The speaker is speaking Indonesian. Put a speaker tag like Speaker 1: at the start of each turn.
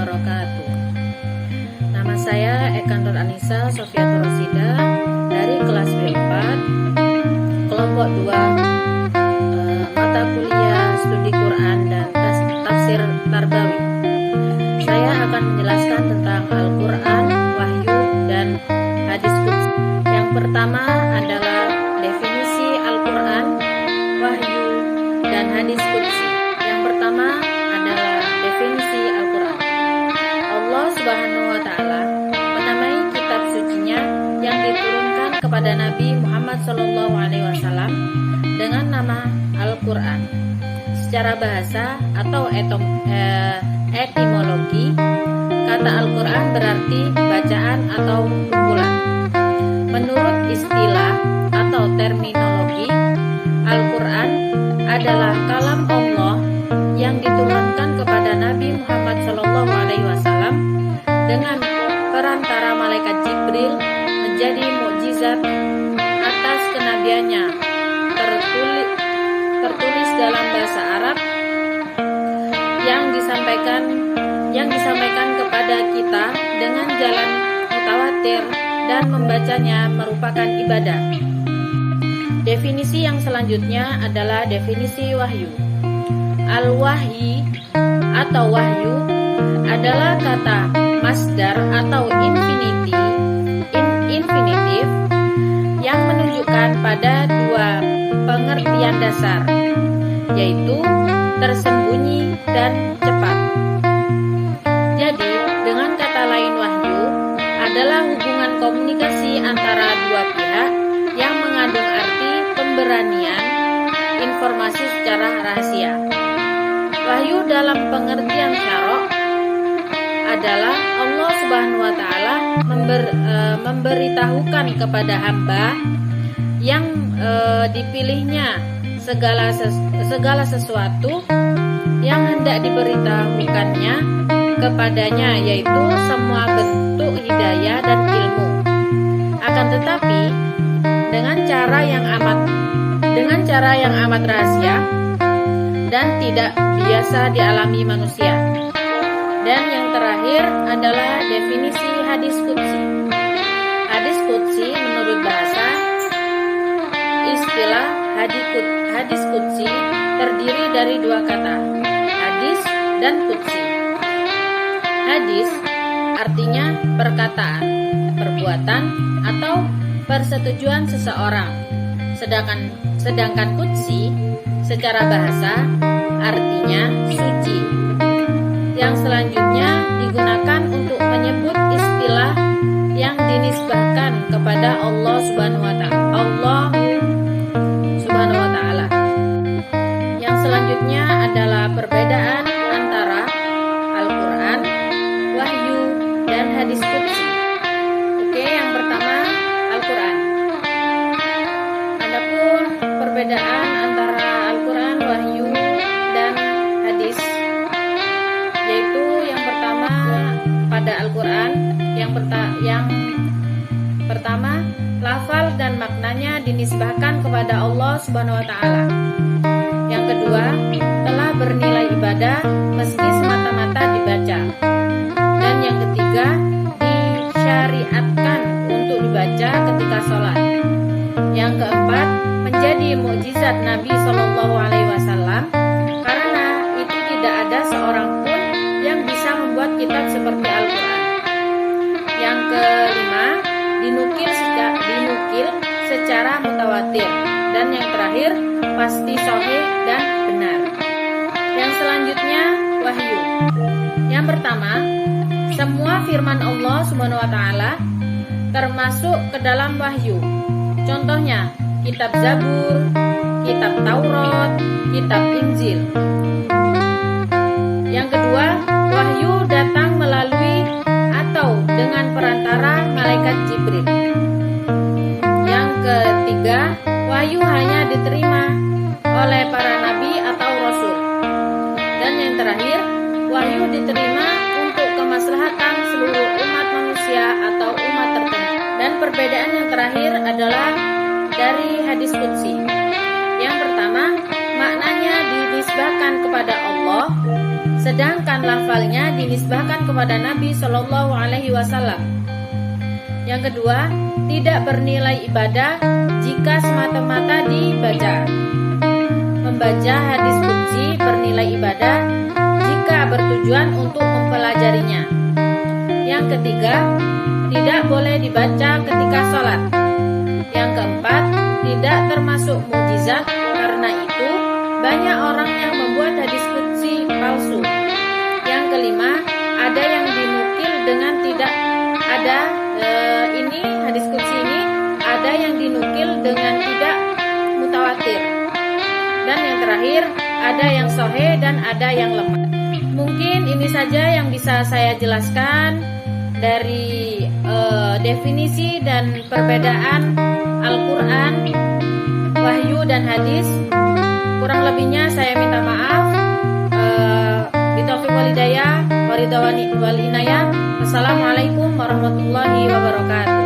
Speaker 1: wabarakatuh. Nama saya Eka Nur Anissa Sofiatul Rosida dari kelas B4 kelompok 2 mata kuliah studi Quran dan tafsir Tarbawi. Saya akan menjelaskan tentang Al-Quran, Wahyu, dan Hadis Qudsi. Yang pertama adalah definisi Al-Quran, Wahyu, dan Hadis Qudsi. Yang pertama adalah definisi Al-Quran. Allah Subhanahu wa Ta'ala menamai kitab sucinya yang diturunkan kepada Nabi Muhammad SAW dengan nama Al-Quran. Secara bahasa atau etimologi, kata Al-Quran berarti bacaan atau kumpulan. Menurut istilah atau terminologi, Al-Quran adalah kalam Allah yang diturunkan kepada Nabi Muhammad SAW dengan perantara malaikat Jibril menjadi mukjizat atas kenabiannya, tertulis dalam bahasa Arab yang disampaikan kepada kita dengan jalan mutawatir dan membacanya merupakan ibadah. Definisi yang selanjutnya adalah definisi wahyu. Al-wahyi atau wahyu adalah kata masdar atau infinitif yang menunjukkan pada dua pengertian dasar, yaitu tersembunyi dan cepat. Jadi, dengan kata lain, wahyu adalah hubungan komunikasi antara dua pihak yang mengandung arti pemberanian informasi secara rahasia. Wahyu dalam pengertian syarok adalah Allah Subhanahu wa Ta'ala memberitahukan kepada hamba yang dipilihnya segala sesuatu yang hendak diberitahukannya kepadanya, yaitu semua bentuk hidayah dan ilmu. Akan tetapi dengan cara yang amat rahasia dan tidak biasa dialami manusia. Dan yang terakhir adalah definisi hadis qudsi. Hadis qudsi menurut bahasa istilah hadis qudsi terdiri dari dua kata, hadis dan qudsi. Hadis artinya perkataan, perbuatan, atau persetujuan seseorang. Sedangkan qudsi secara bahasa artinya suci. Yang selanjutnya digunakan untuk menyebut istilah yang dinisbahkan kepada Allah Subhanahu wa Ta'ala. Yang selanjutnya adalah perbedaan antara Al-Quran, Wahyu, dan Hadis Qudsi. Oke, yang pertama Al-Quran. Adapun perbedaan antara Al-Quran, Wahyu, dan Hadis, yaitu yang pertama pada Al-Quran, yang pertama lafal dan maknanya dinisbahkan kepada Allah Subhanahu wa Ta'ala. Yang kedua, telah bernilai ibadah meski semata-mata dibaca. Dan yang ketiga, disyariatkan untuk dibaca ketika sholat. Yang keempat, menjadi mukjizat Nabi SAW karena itu tidak ada seorang pun yang bisa membuat kitab seperti Al-Quran. Yang kelima, dinukil secara mutawatir. Dan yang terakhir, pasti sahih dan benar. Yang selanjutnya, wahyu. Yang pertama, semua firman Allah Subhanahu wa Ta'ala termasuk ke dalam wahyu. Contohnya, kitab Zabur, kitab Taurat, kitab Injil. Yang kedua, wahyu datang melalui atau dengan perantara malaikat Jibril. Yang ketiga, wahyu hanya diterima oleh para nabi atau rasul. Dan yang terakhir, wahyu diterima untuk kemaslahatan seluruh umat manusia atau umat tertentu. Dan perbedaan yang terakhir adalah dari hadis qudsi. Yang pertama, maknanya dinisbahkan kepada Allah, sedangkan lafalnya dinisbahkan kepada Nabi Shallallahu Alaihi Wasallam. Yang kedua, tidak bernilai ibadah jika semata-mata dibaca. Membaca hadis qudsi bernilai ibadah jika bertujuan untuk mempelajarinya. Yang ketiga, tidak boleh dibaca ketika sholat. Yang keempat, tidak termasuk mukjizat, karena itu banyak orang yang membuat hadis qudsi palsu. Yang kelima, ada yang dinukil dengan tidak ada hadis qudsi ini ada yang dinukil dengan tidak mutawatir. Dan yang terakhir, ada yang sahih dan ada yang lemah. Mungkin ini saja yang bisa saya jelaskan dari definisi dan perbedaan Al-Quran, wahyu dan hadis. Kurang lebihnya saya minta maaf. Bitaufiq walhidayah, waridwan wal inayah. Wassalamualaikum warahmatullahi wabarakatuh.